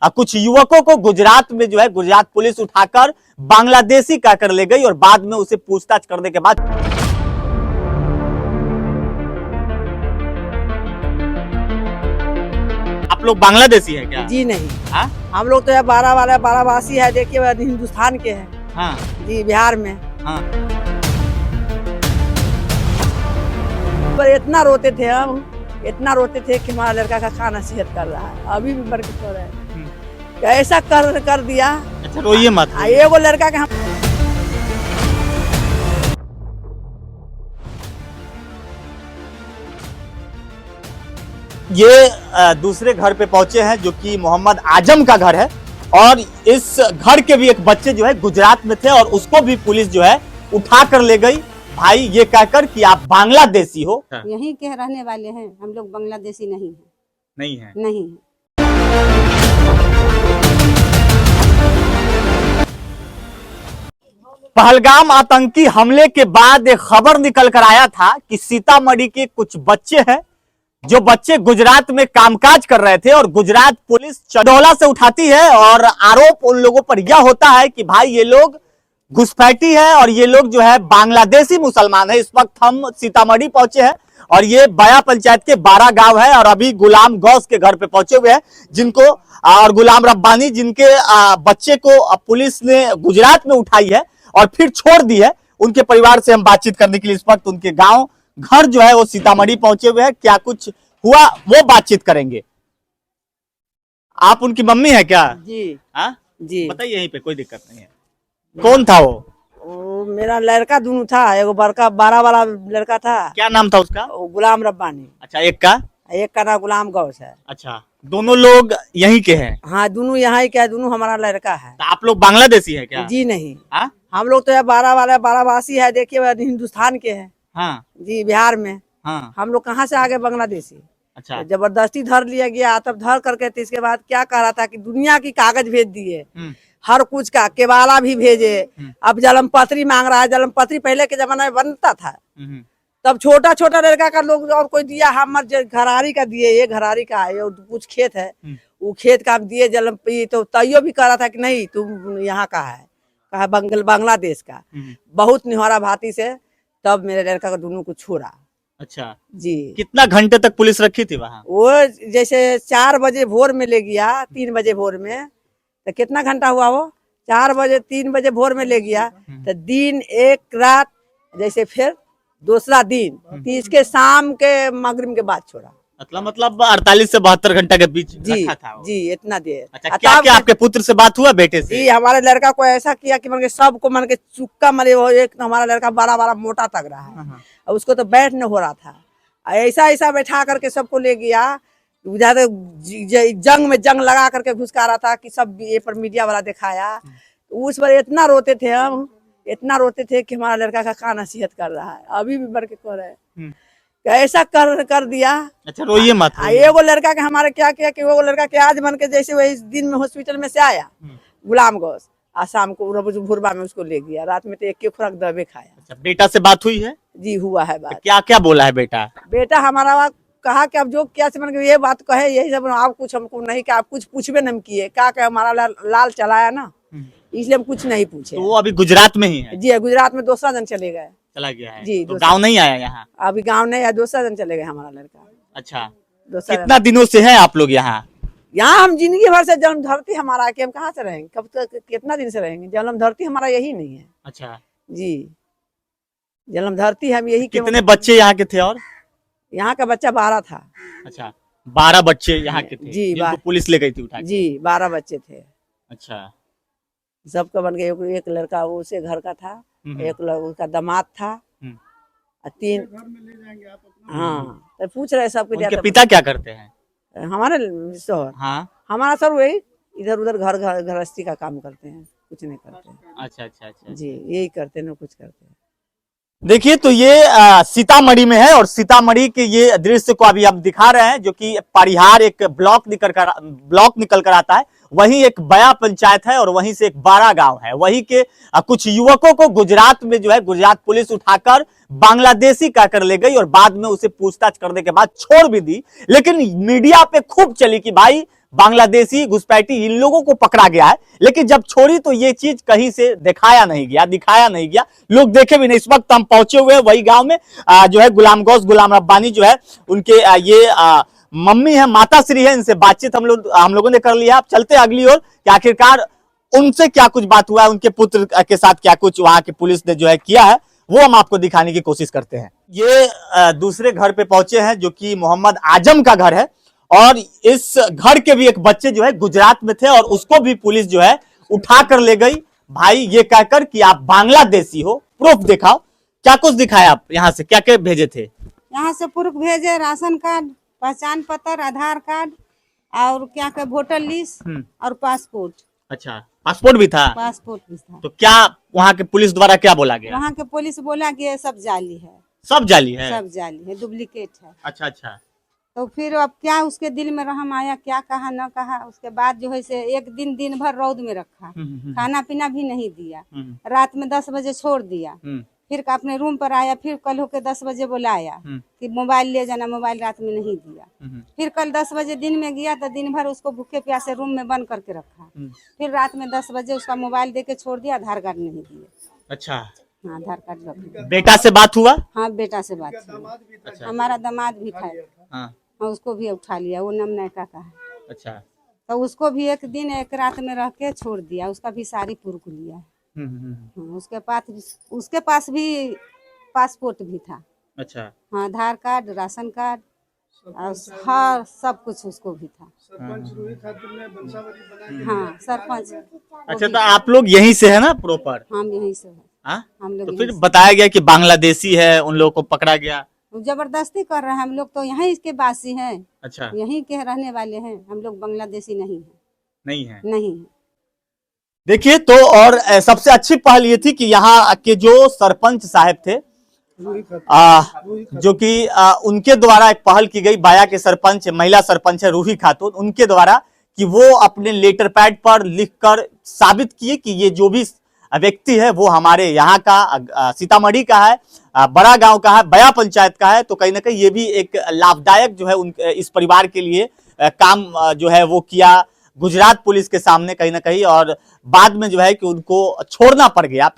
कुछ युवकों को गुजरात में जो है गुजरात पुलिस उठाकर बांग्लादेशी कहकर ले गई और बाद में उसे पूछताछ करने के बाद आप लोग बांग्लादेशी है क्या? जी नहीं। हाँ? हम लोग तो 12 वाले 12 वासी है, देखिए हिंदुस्तान के हैं। हाँ। जी बिहार में। हाँ। पर इतना रोते थे हम, इतना रोते थे कि हमारा लड़का का खाना सेहत कर रहा है, अभी भी मर के सो रहा है। ऐसा कर दिया। अच्छा रोइए मत। एगो लड़का के हम ये दूसरे घर पे पहुंचे हैं जो कि मोहम्मद आजम का घर है और इस घर के भी एक बच्चे जो है गुजरात में थे और उसको भी पुलिस जो है उठा कर ले गई भाई ये कहकर कि आप बांग्लादेशी हो। यहीं के रहने वाले हैं हम लोग, बांग्लादेशी नहीं है। नहीं है। नहीं है। पहलगाम आतंकी हमले के बाद एक खबर निकल कर आया था कि सीतामढ़ी के कुछ बच्चे हैं जो बच्चे गुजरात में कामकाज कर रहे थे और गुजरात पुलिस चडोला से उठाती है और आरोप उन लोगों पर यह होता है कि भाई ये लोग घुसपैठी है और ये लोग जो है बांग्लादेशी मुसलमान है। इस वक्त हम सीतामढ़ी पहुंचे हैं और ये बया पंचायत के 12 गांव है और अभी गुलाम गौस के घर पे पहुंचे हुए हैं जिनको और गुलाम रब्बानी जिनके बच्चे को पुलिस ने गुजरात में उठाई है और फिर छोड़ दी है। उनके परिवार से हम बातचीत करने के लिए इस वक्त उनके गांव घर जो है वो सीतामढ़ी पहुंचे हुए हैं। क्या कुछ हुआ वो बातचीत करेंगे। आप उनकी मम्मी है क्या? जी। हाँ जी बताइए, यहीं पे कोई दिक्कत नहीं है। कौन था वो मेरा लड़का दोनों था, एगो बड़का 12 वाला लड़का था। क्या नाम था उसका? गुलाम रब्बानी। अच्छा एक का नाम गुलाम गौस है। अच्छा दोनों लोग यहीं के हैं? हाँ दोनों यहाँ ही क्या, दोनों हमारा लड़का है। तो आप लोग बांग्लादेशी है क्या? जी नहीं। हाँ? हम लोग तो 12 वाले 12 वासी है, देखिए हिंदुस्तान के हैं। हाँ। जी बिहार में। हाँ। हम लोग कहाँ से आगे बांग्लादेशी। अच्छा। जबरदस्ती धर लिया गया, तब धर करके तो इसके बाद क्या कह रहा था कि दुनिया की कागज भेज दिए, हर कुछ का केवाला भी भेजे। अब जन्मपत्री मांग रहा है। जन्मपत्री पहले के जमाने में बनता था, तब छोटा छोटा लड़का का लोग और कोई दिया, हम घरारी का दिए, ये घरारी का है और कुछ खेत है वो खेत का दिए जन्म। तो तैयो भी कह रहा था कि नहीं तुम यहाँ का है, कहा बांग्लादेश का। बहुत निहौरा भाती से तब मेरे लड़का को दोनों को छोड़ा। अच्छा जी। कितना घंटे तक पुलिस रखी थी वहाँ? वो जैसे 4 बजे भोर में ले गया, 3 बजे भोर में, तो कितना घंटा हुआ वो? 4 बजे 3 बजे भोर में ले गया तो दिन एक रात, जैसे फिर दूसरा दिन, तो इसके शाम के मगरिब के बाद छोड़ा। मतलब 48 से 72 घंटा के बीच रखा था वो। जी इतना देर। अच्छा क्या क्या आपके पुत्र से बात हुआ, बेटे से? जी हमारे लड़का को ऐसा किया कि मन के सबको मन के चुक्का मरे हो। एक हमारा लड़का बड़ा मोटा तक रहा है, उसको तो बैठ न हो रहा था। ऐसा बैठा करके सबको ले गया। ज्यादा जंग में जंग लगा करके घुसका रहा था कि सब ये पर मीडिया वाला दिखाया। उस पर इतना रोते थे हम, इतना रोते थे कि हमारा लड़का का खाना नसीहत कर रहा है, अभी भी मर के सो रहा है। ऐसा कर दिया। अच्छा रोइए मत। एगो लड़का के हमारे क्या किया कि वो लड़का के आज बन के जैसे वही दिन में हॉस्पिटल में से आया गुलाम गौस, आज शाम को भोरबा में उसको ले गया, रात में तो एक खुराक दबे खाया। अच्छा बेटा से बात हुई है? जी हुआ है बात। क्या क्या बोला है बेटा? बेटा हमारा कहा कि अब जो क्या से मन के ये बात कहे, यही सब। आप कुछ हमको नहीं कि आप कुछ पूछबे नहीं किए, कहा कि हमारा लाल चलाया ना, इसलिए हम कुछ नहीं पूछे। तो वो अभी गुजरात में ही है? जी गुजरात में दूसरा जन चले गए। चला गया है जी। तो गाँव नहीं आया यहाँ? अभी गाँव नहीं आया, दूसरा जन चले गए हमारा लड़का। अच्छा कितना दिनों से है आप लोग यहाँ? यहाँ हम जिंदगी भर से जन्म धरती हमारा, कि हम कहाँ से रहेंगे, कब तक कितना दिन से रहेंगे? जन्म धरती हमारा यही नहीं है। अच्छा जी जन्म धरती हम यही। कितने बच्चे यहाँ के थे? और यहाँ का बच्चा 12 था। अच्छा 12 बच्चे यहाँ के थे जी, पुलिस ले गई थी उठा? जी 12 बच्चे थे। अच्छा सबका बन गया। एक लड़का उसे घर का था, एक लड़का दामाद था, 3। हाँ तो पूछ रहे सबके। उनके पिता क्या करते हैं? हमारे शोहर? हाँ हमारा सर वही इधर उधर घर गृहस्थी का काम करते हैं, कुछ नहीं करते। अच्छा जी यही करते हैं, कुछ करते हैं। देखिए तो ये सीतामढ़ी में है और सीतामढ़ी के ये दृश्य को अभी हम दिखा रहे हैं जो कि परिहार एक ब्लॉक निकल कर आता है। वहीं एक बया पंचायत है और वहीं से एक 12 गांव है। वहीं के कुछ युवकों को गुजरात में जो है गुजरात पुलिस उठाकर बांग्लादेशी कहकर ले गई और बाद में उसे पूछताछ करने के बाद छोड़ भी दी। लेकिन मीडिया पे खूब चली कि भाई बांग्लादेशी घुसपैठी इन लोगों को पकड़ा गया है, लेकिन जब छोड़ी तो ये चीज कहीं से दिखाया नहीं गया, लोग देखे भी नहीं। इस वक्त हम पहुंचे हुए हैं वही गांव में जो है गुलाम गौस गुलाम रब्बानी जो है उनके मम्मी है, माता श्री है, इनसे बातचीत हम लोगों ने कर लिया। अब चलते हैं अगली ओर कि आखिरकार उनसे क्या कुछ बात हुआ है, उनके पुत्र के साथ क्या कुछ वहां की पुलिस ने जो है किया है, वो हम आपको दिखाने की कोशिश करते हैं। ये दूसरे घर पे पहुंचे हैं जो कि मोहम्मद आजम का घर है, और इस घर के भी एक बच्चे जो है गुजरात में थे और उसको भी पुलिस जो है उठा कर ले गई, भाई ये कहकर कि आप बांग्लादेशी हो, प्रूफ दिखाओ। क्या कुछ दिखाया आप यहाँ से, क्या क्या भेजे थे? यहाँ से प्रूफ भेजे, राशन कार्ड, पहचान पत्र, आधार कार्ड और क्या क्या वोटर लिस्ट और पासपोर्ट। अच्छा, पासपोर्ट भी था? पासपोर्ट भी था। तो क्या वहाँ के पुलिस द्वारा क्या बोला गया? वहाँ के पुलिस बोला कि ये सब जाली है। सब जाली है? सब जाली है, डुप्लीकेट है। अच्छा अच्छा। तो फिर अब क्या उसके दिल में रहम आया, क्या कहा न कहा। उसके बाद जो है से एक दिन भर रौद में रखा, खाना पीना भी नहीं दिया, रात में 10 बजे छोड़ दिया, फिर अपने रूम पर आया, फिर कल होके 10 बजे बुलाया कि मोबाइल ले जाना, मोबाइल रात में नहीं दिया। फिर कल 10 बजे दिन में गया तो दिन भर उसको भूखे प्यासे रूम में बंद करके रखा। फिर रात में 10 बजे उसका मोबाइल दे के छोड़ दिया, आधार कार्ड नहीं दिए। अच्छा, हाँ, आधार कार्ड रख दिया। बेटा से बात हुआ? हाँ, बेटा से बात हुआ। अच्छा। हमारा दामाद भी था, हाँ, उसको भी उठा लिया, वो नमनैका का है। अच्छा। तो उसको भी एक दिन एक रात में रह के छोड़ दिया, उसका भी सारी प्रूफ लिया है। हाँ, उसके पास भी पासपोर्ट भी था। अच्छा। हाँ, आधार कार्ड, राशन कार्ड और हाँ सब कुछ उसको भी था। हाँ, सरपंच। अच्छा, तो आप लोग यहीं से है ना प्रॉपर? हम यहीं से है। हाँ? हम लोग तो यहीं फिर से। बताया गया कि बांग्लादेशी है, उन लोगों को पकड़ा गया। वो जबरदस्ती कर रहे हैं, हम लोग तो यहीं के वासी हैं। अच्छा। यहीं के रहने वाले हैं, हम लोग बांग्लादेशी नहीं है। नहीं है? नहीं है। देखिए, तो और सबसे अच्छी पहल ये थी कि यहाँ के जो सरपंच साहब थे जो कि उनके द्वारा एक पहल की गई, बाया के सरपंच, महिला सरपंच है रूही खातून, उनके द्वारा कि वो अपने लेटर पैड पर लिखकर साबित किए कि ये जो भी व्यक्ति है वो हमारे यहाँ का सीतामढ़ी का है, बड़ा गांव का है, बया पंचायत का है। तो कहीं ना कहीं ये भी एक लाभदायक जो है इस परिवार के लिए काम जो है वो किया गुजरात पुलिस के सामने कहीं ना कहीं, और बाद में जो है कि उनको छोड़ना पड़ गया। फिर